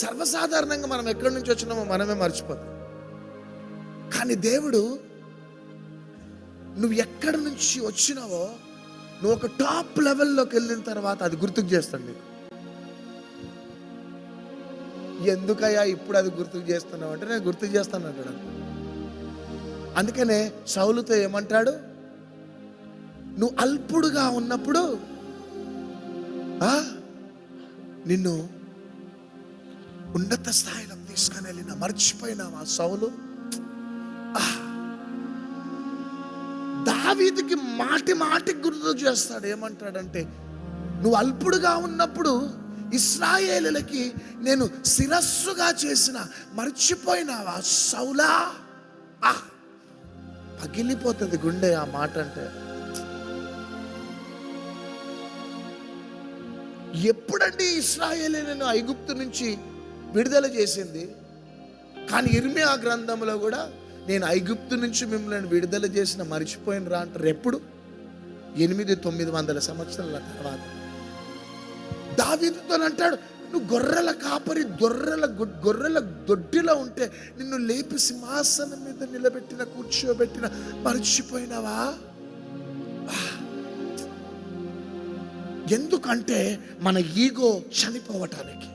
సర్వసాధారణంగా మనం ఎక్కడి నుంచి వచ్చినామో మనమే మర్చిపోతాం. కానీ దేవుడు నువ్వు ఎక్కడి నుంచి వచ్చినావో నువ్వు ఒక టాప్ లెవెల్లోకి వెళ్ళిన తర్వాత అది గుర్తుకు చేస్తాడు నీకు. ఎందుకయ్యా ఇప్పుడు అది గుర్తుకు చేస్తున్నావు అంటే నేను గుర్తుకు చేస్తాను అంటాడు. అందుకనే సౌలుతో ఏమంటాడు, నువ్వు అల్పుడుగా ఉన్నప్పుడు నిన్ను ఉన్నత స్థాయిలో తీసుకొని వెళ్ళిన మర్చిపోయినావా సౌలు? దావీదుకి మాటి మాటికి గుర్తు చేస్తాడు. ఏమంటాడంటే, నువ్వు అల్పుడుగా ఉన్నప్పుడు ఇశ్రాయేలులకి నేను శిరస్సుగా చేసిన మర్చిపోయినావా సౌలా? పగిలిపోతుంది గుండె ఆ మాట అంటే. ఎప్పుడండి ఇశ్రాయేలులను ఐగుప్తు నుంచి విడుదల చేసింది? కానీ ఇర్మియా గ్రంథంలో కూడా నేను ఐగుప్తు నుంచి మిమ్మల్ని విడుదల చేసిన మర్చిపోయినరా అంటారు. ఎప్పుడు? 800-900 సంవత్సరాల తర్వాత. దావీదుతో అంటాడు, నువ్వు గొర్రెల కాపరి, గొర్రెల దొడ్డిలో ఉంటే నిన్ను లేపి సింహాసనం మీద నిలబెట్టిన, కూర్చోబెట్టిన మర్చిపోయినావా? ఎందుకంటే మన ఈగో చనిపోవటానికి.